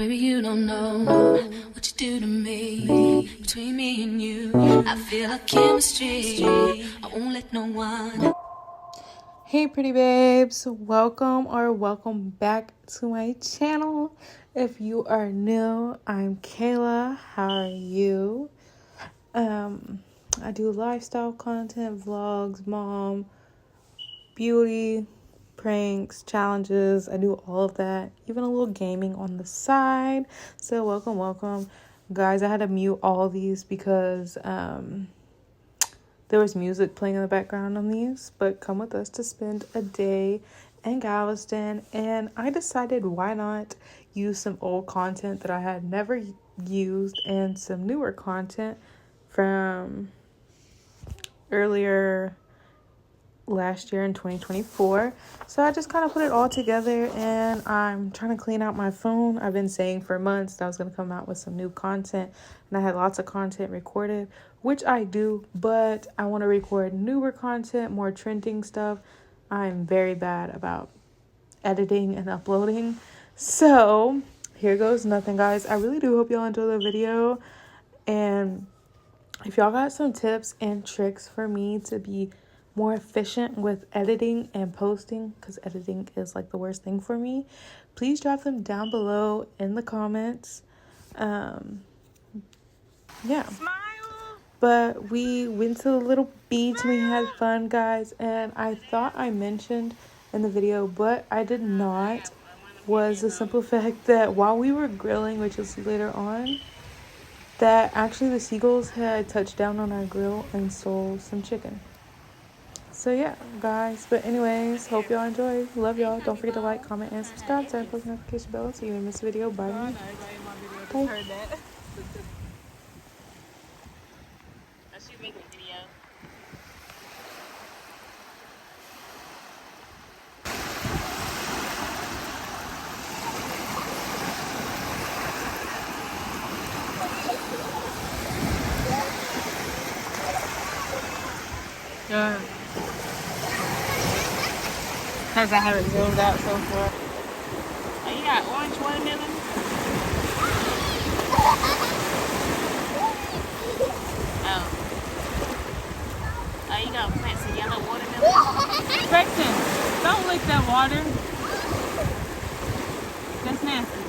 Baby, you don't know what you do to me. Between me and you, I feel a chemistry. I won't let no one. Hey pretty babes, welcome back to my channel. If you are new, I'm Kaela. How are you? I do lifestyle content, vlogs, mom, beauty, pranks, challenges. I do all of that, even a little gaming on the side. So welcome guys. I had to mute all these because there was music playing in the background on these, but come with us to spend a day in Galveston. And I decided why not use some old content that I had never used and some newer content from earlier last year in 2024. So I just kind of put it all together, and I'm trying to clean out my phone. I've been saying for months that I was going to come out with some new content, and I had lots of content recorded, which I do, but I want to record newer content, more trending stuff. I'm very bad about editing and uploading, so here goes nothing, guys. I really do hope y'all enjoy the video, and if y'all got some tips and tricks for me to be more efficient with editing and posting, because editing is like the worst thing for me, please drop them down below in the comments. Yeah. But we went to the little beach and we had fun, guys, and I thought I mentioned in the video, but I did not, was the simple fact that while we were grilling, which is later on, that actually the seagulls had touched down on our grill and stole some chicken. So yeah, guys, but anyways, hope y'all enjoy. Love y'all. Don't forget to like, comment, and subscribe. Turn post notification bell so you don't miss a video. Bye. Bye. Yeah. Because I haven't zoomed out so far. Oh, you got orange watermelon? Oh. Oh, you got plants of yellow watermelon? Gretchen, don't lick that water. That's nasty.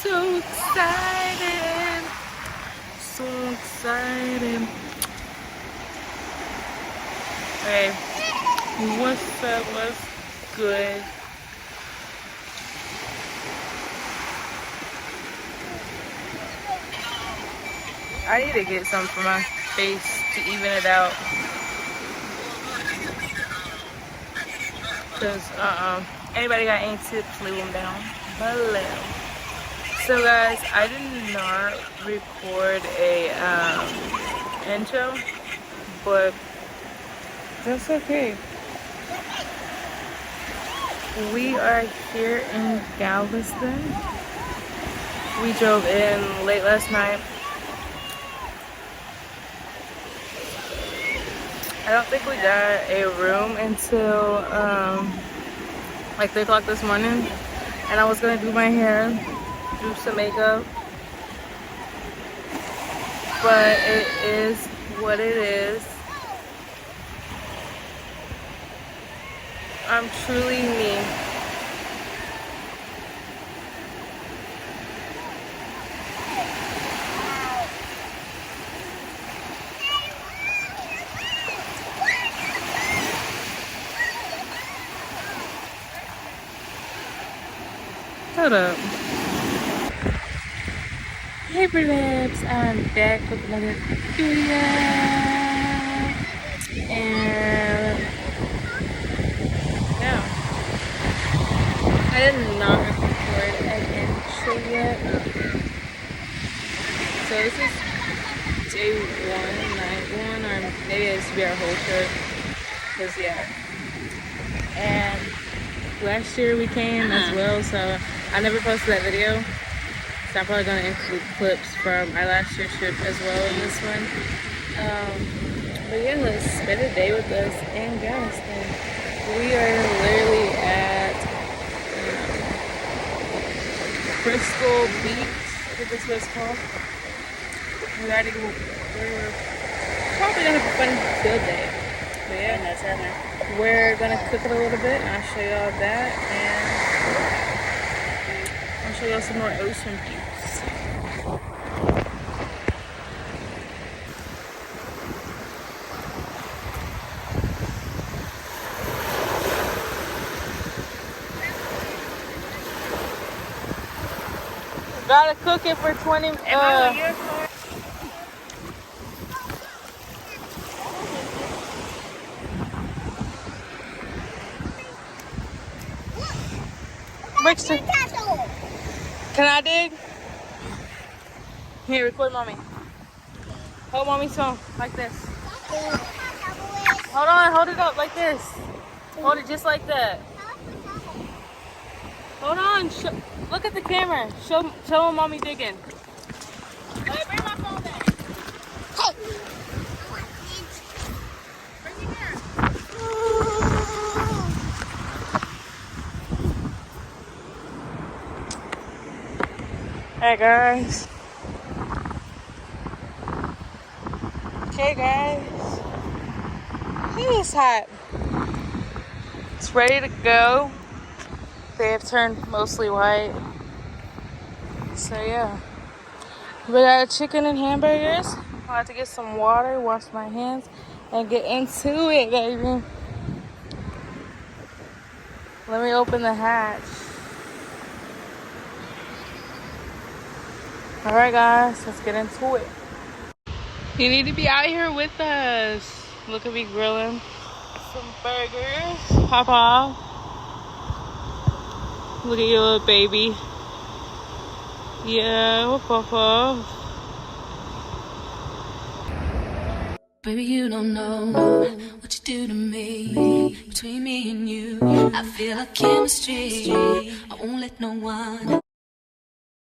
So excited. So excited. Hey, what's up? What's good? I need to get something for my face to even it out. Cause anybody got any tips, leave them down below. So guys, I did not record a intro, but that's okay. We are here in Galveston. We drove in late last night. I don't think we got a room until like 3 o'clock this morning, and I was gonna do my hair, do some makeup, but it is what it is. I'm truly me. Hold up. Hey babes, I'm back with another video, and yeah, I did not record an intro yet, so this is day one, night one, or maybe it used to be our whole trip. Cause yeah. And last year we came as well, so I never posted that video. So I'm probably gonna include clips from our last year's trip as well in this one. But yeah, let's spend a day with us in Galveston. We are literally at Crystal Beach. I think that's what it's called. We're probably gonna have a fun field day. But yeah, we're gonna cook it a little bit, and I'll show y'all that, and I'll show y'all some more ocean views. Gotta cook it for 20 Brixton. Can I dig? Here, record mommy. Hold mommy's phone like this. Hold on, hold it up like this. Hold it just like that. Hold on, look at the camera. Show them mommy digging. Hey, bring my phone back. Hey. Bring it here. Hey guys. Okay guys. It is hot. It's ready to go. They have turned mostly white. So yeah. We got chicken and hamburgers. I have to get some water, wash my hands, and get into it, baby. Let me open the hatch. Alright guys, let's get into it. You need to be out here with us. Look at me grilling some burgers. Pop off. Look at your little baby. Yeah, whoop, whoop, whoop. Baby, you don't know what you do to me. Between me and you, I feel like chemistry. I won't let no one